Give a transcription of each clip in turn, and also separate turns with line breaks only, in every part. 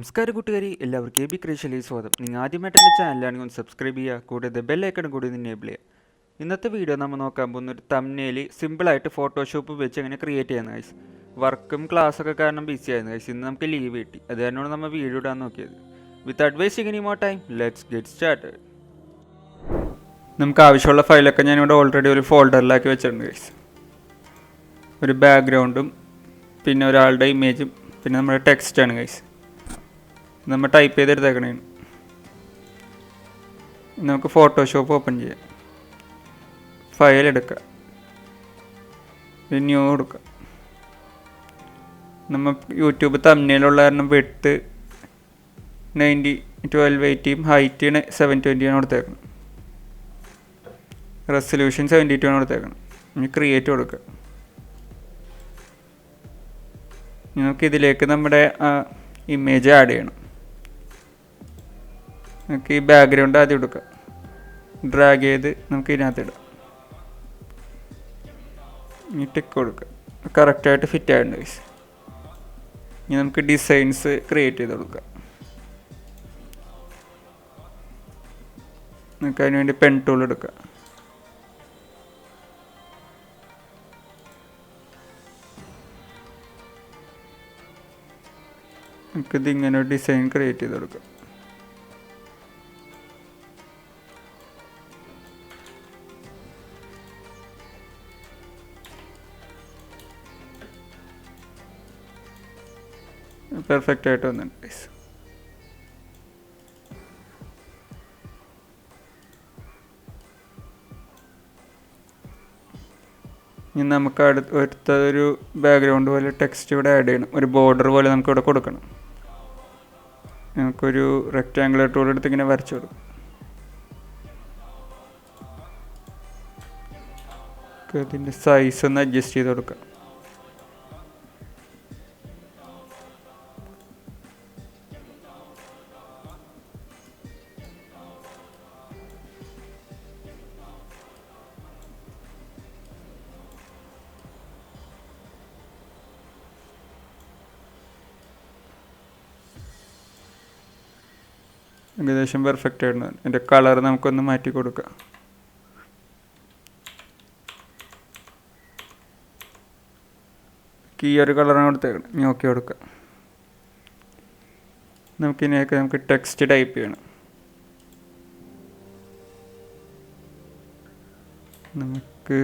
നമസ്കാരം കൂട്ടുകാരി, എല്ലാവർക്കും abcreationലേക്ക് സ്വാഗതം. നിങ്ങൾ ആദ്യമായിട്ട് എൻ്റെ ചാനലാണെങ്കിൽ ഒന്ന് സബ്സ്ക്രൈബ് ചെയ്യുക, കൂടാതെ ബെല്ലൈക്കൺ കൂടി എനേബിൾ ചെയ്യുക. ഇന്നത്തെ വീഡിയോ നമ്മൾ നോക്കാൻ പോകുന്ന ഒരു തംബ്നെയിൽ സിമ്പിളായിട്ട് ഫോട്ടോഷോപ്പ് വെച്ച് എങ്ങനെ ക്രിയേറ്റ് ചെയ്യുന്ന ഗൈസ്. വർക്കും ക്ലാസ്സൊക്കെ കാരണം ബിസി ആയിരുന്നു ഗൈസ്. ഇന്ന് നമുക്ക് ലീവ് കിട്ടി, അത് തന്നെയാണ് നമ്മൾ വീഡിയോ ഇടാൻ നോക്കിയത്. Without wasting any more time, let's get started. നമുക്ക് ആവശ്യമുള്ള ഫയലൊക്കെ ഞാനിവിടെ ഓൾറെഡി ഒരു ഫോൾഡറിലാക്കി വെച്ചിട്ടുണ്ട് ഗൈസ്. ഒരു ബാക്ക്ഗ്രൗണ്ടും പിന്നെ ഒരാളുടെ ഇമേജും പിന്നെ നമ്മുടെ ടെക്സ്റ്റാണ് ഗൈസ്. നമ്മൾ ടൈപ്പ് ചെയ്തെടുത്തേക്കണേ. നമുക്ക് ഫോട്ടോഷോപ്പ് ഓപ്പൺ ചെയ്യാം. ഫയൽ എടുക്കുക, ന്യൂ കൊടുക്കുക. നമ്മൾ യൂട്യൂബ് തംബ്നെയിലുള്ള കാരണം വിഡ്ത്ത് 1280 ഹൈറ്റ് 720 കൊടുത്തേക്കണം. റെസൊല്യൂഷൻ 72 കൊടുത്തേക്കണം. ഇനി ക്രിയേറ്റ് കൊടുക്കുക. നമുക്കിതിലേക്ക് നമ്മുടെ ഇമേജ് ആഡ് ചെയ്യണം. നമുക്ക് ഈ ബാക്ക്ഗ്രൗണ്ട് ആദ്യം എടുക്കാം, ഡ്രാഗ് ചെയ്ത് നമുക്ക് ഇതിനകത്ത് ഇടാം. ഇനി ടിക്ക് കൊടുക്കുക. കറക്റ്റായിട്ട് ഫിറ്റ് ആയിട്ടുണ്ട് ഗൈസ്. ഇനി നമുക്ക് ഡിസൈൻസ് ക്രിയേറ്റ് ചെയ്ത് കൊടുക്കാം. നമുക്ക് അതിന് വേണ്ടി പെൻ ടൂൾ എടുക്കുക. നമുക്കിത് ഇങ്ങനെ ഒരു ഡിസൈൻ ക്രിയേറ്റ് ചെയ്ത് കൊടുക്കാം. പെർഫെക്റ്റ് ആയിട്ട് വന്നിട്ടുണ്ട് ഗൈസ്. ഇനി നമുക്ക് അടുത്തൊരു ബാക്ക്ഗ്രൗണ്ട് പോലെ ടെക്സ്റ്റ് ഇവിടെ ആഡ് ചെയ്യണം. ഒരു ബോർഡർ പോലെ നമുക്കിവിടെ കൊടുക്കണം. നമുക്കൊരു റെക്റ്റാങ്കുലർ ടൂൾ എടുത്ത് ഇങ്ങനെ വരച്ചു കൊടുക്കും. അതിൻ്റെ സൈസ് ഒന്ന് അഡ്ജസ്റ്റ് ചെയ്ത് കൊടുക്കാം. ഏകദേശം പെർഫെക്റ്റ് ആയിരുന്നു. എൻ്റെ കളർ നമുക്കൊന്ന് മാറ്റി കൊടുക്കാം. ഈ ഒരു കളറാണ് കൊടുത്തേക്കണം. ഇനി ഓക്കെ കൊടുക്കാം. നമുക്ക് ടെക്സ്റ്റ് ടൈപ്പ് ചെയ്യണം. നമുക്ക്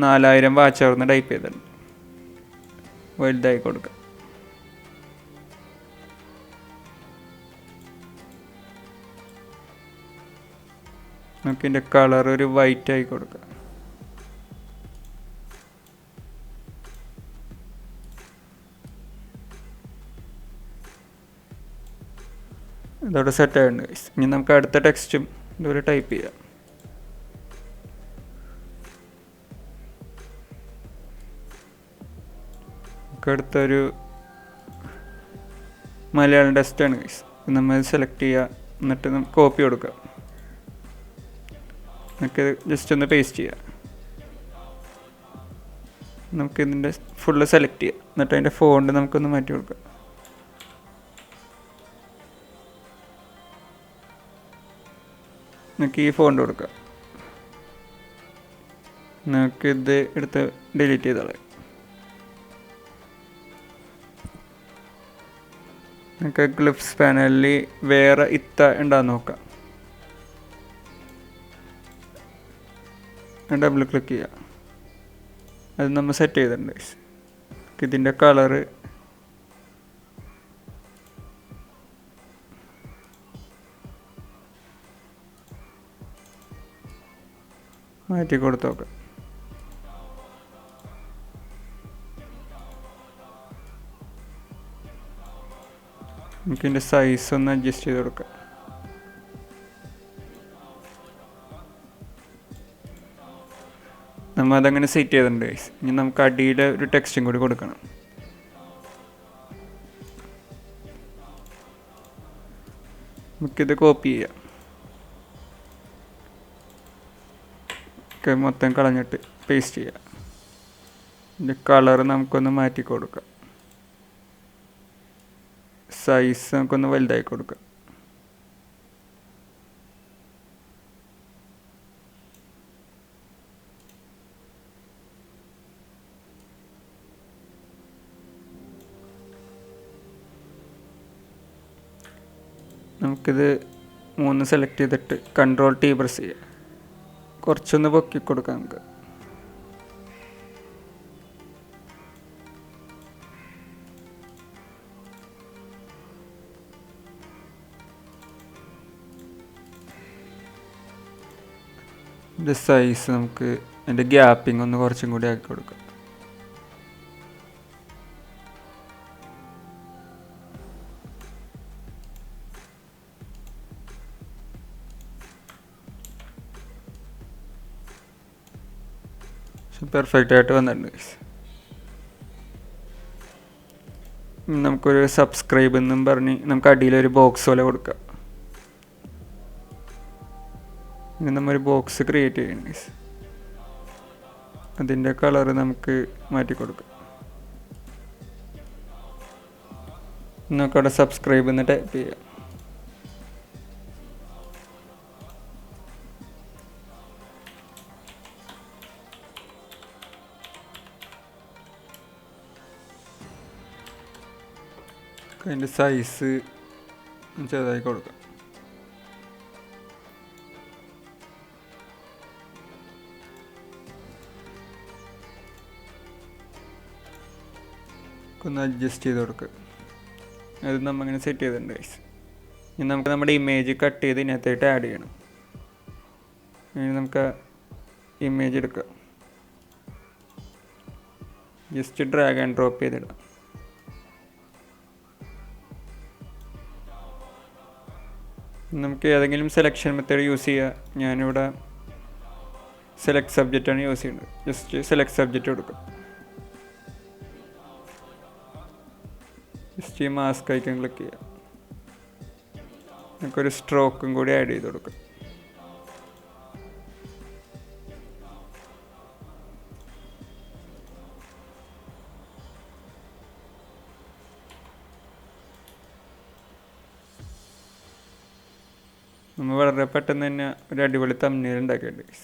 4000 വാച്ച് അവർന്ന് ടൈപ്പ് ചെയ്തിട്ടുണ്ട്. വലുതായി കൊടുക്കുക. നമുക്കിതിൻ്റെ കളർ ഒരു വൈറ്റ് ആയി കൊടുക്കുക. ഇതോടെ സെറ്റ് ആയിട്ടുണ്ട്. ഇനി നമുക്ക് അടുത്ത ടെക്സ്റ്റും ഇതുപോലെ ടൈപ്പ് ചെയ്യാം. അടുത്തൊരു മലയാളം ടെക്സ്റ്റാണ് ഗൈസ്. നമ്മൾ സെലക്ട് ചെയ്യുക, എന്നിട്ട് നമുക്ക് കോപ്പി കൊടുക്കുക. നമുക്ക് ജസ്റ്റ് ഒന്ന് പേസ്റ്റ് ചെയ്യുക. നമുക്കിതിൻ്റെ ഫുള്ള് സെലക്ട് ചെയ്യുക, എന്നിട്ട് അതിൻ്റെ ഫോണ്ട് നമുക്കൊന്ന് മാറ്റി കൊടുക്കുക. നമുക്ക് ഈ ഫോണ്ട് കൊടുക്കുക. നമുക്കിത് എടുത്ത് ഡിലീറ്റ് ചെയ്തോളാം. നമുക്ക് ഗ്ലിഫ്സ് പാനലിൽ വേറെ ഉണ്ടാകുന്ന നോക്കാം. ഡബിൾ ക്ലിക്ക് ചെയ്യുക. അത് നമ്മൾ സെറ്റ് ചെയ്തിട്ടുണ്ട്. ഇതിൻ്റെ കളറ് മാറ്റി കൊടുത്ത് നോക്കാം. നമുക്കിതിൻ്റെ സൈസ് ഒന്ന് അഡ്ജസ്റ്റ് ചെയ്ത് കൊടുക്കാം. നമ്മൾ അതങ്ങനെ സെറ്റ് ചെയ്തിട്ടുണ്ട്. ഇനി നമുക്ക് അടിയിൽ ഒരു ടെക്സ്റ്റും കൂടി കൊടുക്കണം. നമുക്കിത് കോപ്പി ചെയ്യാം. മൊത്തം കളഞ്ഞിട്ട് പേസ്റ്റ് ചെയ്യാം. ഇതിൻ്റെ കളർ നമുക്കൊന്ന് മാറ്റി കൊടുക്കാം. സൈസ് നമുക്കൊന്ന് വലുതായി കൊടുക്കാം. നമുക്കിത് 3 സെലക്ട് ചെയ്തിട്ട് Ctrl T പ്രസ് ചെയ്യാം. കുറച്ചൊന്ന് പൊക്കി കൊടുക്കാം നമുക്ക്. ഇതിൻ്റെ സൈസ് നമുക്ക് അതിൻ്റെ ഗ്യാപ്പിംഗ് ഒന്ന് കുറച്ചും കൂടി ആക്കി കൊടുക്കാം. പെർഫെക്റ്റ് ആയിട്ട് വന്നിട്ടുണ്ട്. നമുക്കൊരു സബ്സ്ക്രൈബ് എന്നും പറഞ്ഞ് നമുക്ക് അടിയിലൊരു ബോക്സ് പോലെ കൊടുക്കാം. ഇനി നമ്മൊരു ബോക്സ് ക്രിയേറ്റ് ചെയ്യണം. അതിൻ്റെ കളർ നമുക്ക് മാറ്റി കൊടുക്കാം. നമുക്കവിടെ സബ്സ്ക്രൈബ് എന്ന് ടൈപ്പ് ചെയ്യാം. അതിൻ്റെ സൈസ് ചെറുതായി കൊടുക്കാം. ഒന്ന് അഡ്ജസ്റ്റ് ചെയ്ത് കൊടുക്കുക. അത് നമ്മങ്ങനെ സെറ്റ് ചെയ്തിട്ടുണ്ട് ഗൈസ്. ഇനി നമുക്ക് നമ്മുടെ ഇമേജ് കട്ട് ചെയ്ത് ഇതിനകത്തായിട്ട് ആഡ് ചെയ്യണം. ഇനി നമുക്ക് ഇമേജ് എടുക്കാം. ജസ്റ്റ് ഡ്രാഗ് ആൻഡ് ഡ്രോപ്പ് ചെയ്തിടാം. നമുക്ക് ഏതെങ്കിലും സെലക്ഷൻ മെത്തേഡ് യൂസ് ചെയ്യുക. ഞാനിവിടെ സെലക്ട് സബ്ജക്റ്റാണ് യൂസ് ചെയ്യുന്നത്. ജസ്റ്റ് സെലക്ട് സബ്ജക്റ്റ് കൊടുക്കുക. ജസ്റ്റ് ഈ മാസ്ക് ഐക്കൺ ക്ലിക്ക് ചെയ്യുക. നമുക്കൊരു സ്ട്രോക്കും കൂടി ആഡ് ചെയ്ത് കൊടുക്കാം. നമ്മൾ വളരെ പെട്ടെന്ന് തന്നെ ഒരു അടിപൊളി തംബ്നെയിൽ ഉണ്ടാക്കിയിട്ടുണ്ട്.